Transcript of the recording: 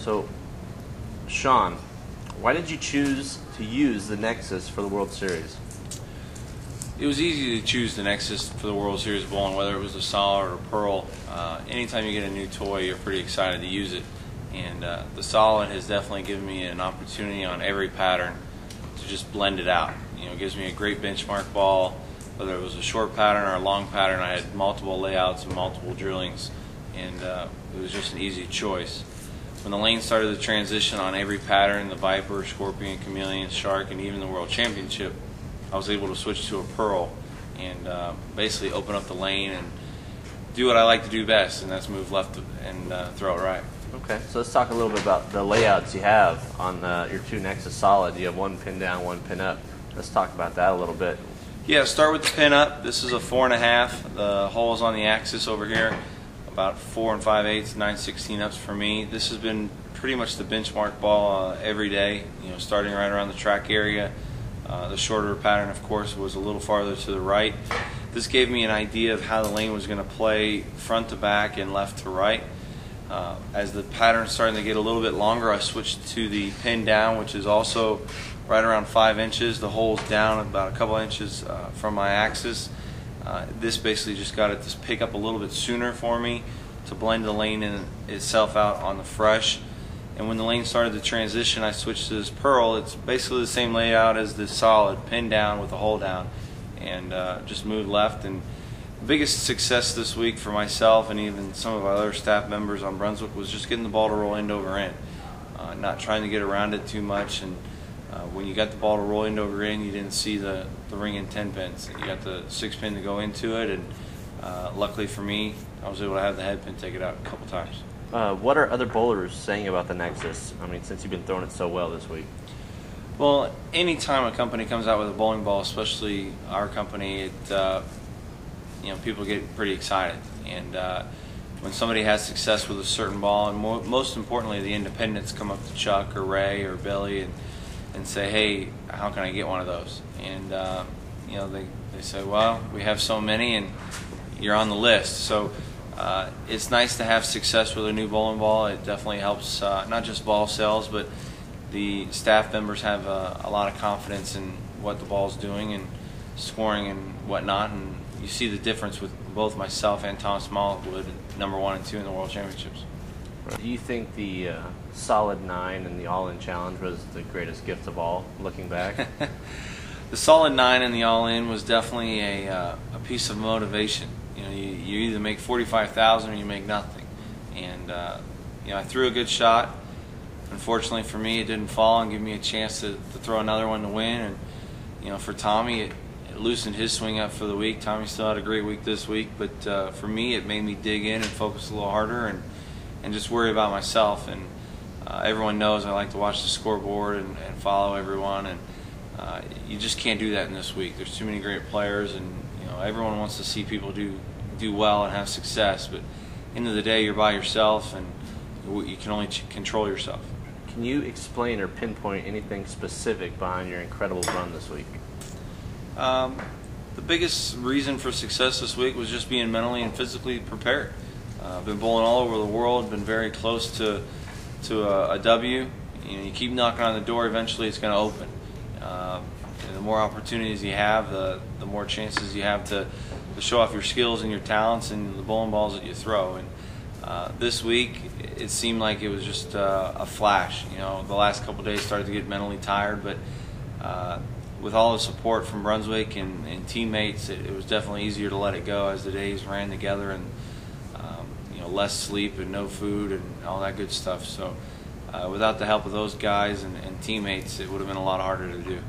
So, Sean, why did you choose to use the Nexus for the World Series? It was easy to choose the Nexus for the World Series bowling, whether it was a solid or a pearl. Anytime you get a new toy, you're pretty excited to use it. And the solid has definitely given me an opportunity on every pattern to just blend it out. It gives me a great benchmark ball, whether it was a short pattern or a long pattern. I had multiple layouts and multiple drillings, and it was just an easy choice. When the lane started to transition on every pattern, the Viper, Scorpion, Chameleon, Shark, and even the World Championship, I was able to switch to a pearl and basically open up the lane and do what I like to do best, and that's move left and throw it right. Okay, so let's talk a little bit about the layouts you have on your two Nexus Solid. You have one pin down, one pin up. Let's talk about that a little bit. Yeah, start with the pin up. This is a 4.5. The hole is on the axis over here, about 4 5/8, 9/16 ups for me. This has been pretty much the benchmark ball every day. Starting right around the track area. The shorter pattern, of course, was a little farther to the right. This gave me an idea of how the lane was going to play front to back and left to right. As the pattern starting to get a little bit longer, I switched to the pin down, which is also right around 5 inches. The hole's down about a couple inches from my axis. This basically just got it to pick up a little bit sooner for me to blend the lane in itself out on the fresh. And when the lane started to transition, I switched to this pearl. It's basically the same layout as this solid, pin down with the hole down, and just moved left. And the biggest success this week for myself and even some of our other staff members on Brunswick was just getting the ball to roll end over end, not trying to get around it too much. And when you got the ball to roll end over end, you didn't see the ring and 10 pins. You got the 6 pin to go into it, and luckily for me, I was able to have the head pin take it out a couple times. What are other bowlers saying about the Nexus? I mean, since you've been throwing it so well this week. Well, anytime a company comes out with a bowling ball, especially our company, people get pretty excited. And when somebody has success with a certain ball, and most importantly, the independents come up to Chuck or Ray or Billy and say, "Hey, how can I get one of those?" And they say, "Well, we have so many, and you're on the list." So it's nice to have success with a new bowling ball. It definitely helps not just ball sales, but the staff members have a lot of confidence in what the ball's doing and scoring and whatnot. And you see the difference with both myself and Tom Smallwood, #1 and 2 in the World Championships. Do you think the Solid 9 and the All-In Challenge was the greatest gift of all, looking back? The Solid 9 and the All-In was definitely a piece of motivation. You either make 45,000 or you make nothing. And I threw a good shot. Unfortunately for me, it didn't fall and give me a chance to throw another one to win. And for Tommy, it loosened his swing up for the week. Tommy still had a great week this week, but for me, it made me dig in and focus a little harder and just worry about myself. And everyone knows I like to watch the scoreboard and follow everyone, and you just can't do that in this week. There's too many great players, and everyone wants to see people do well and have success. But at the end of the day, you're by yourself, and you can only control yourself. Can you explain or pinpoint anything specific behind your incredible run this week? The biggest reason for success this week was just being mentally and physically prepared. I've been bowling all over the world, been very close to a W. You keep knocking on the door, eventually it's going to open. The more opportunities you have, the more chances you have to show off your skills and your talents and the bowling balls that you throw. And this week, it seemed like it was just a flash. The last couple of days started to get mentally tired, but with all the support from Brunswick and teammates, it was definitely easier to let it go as the days ran together, and less sleep and no food and all that good stuff. So without the help of those guys and teammates, it would have been a lot harder to do.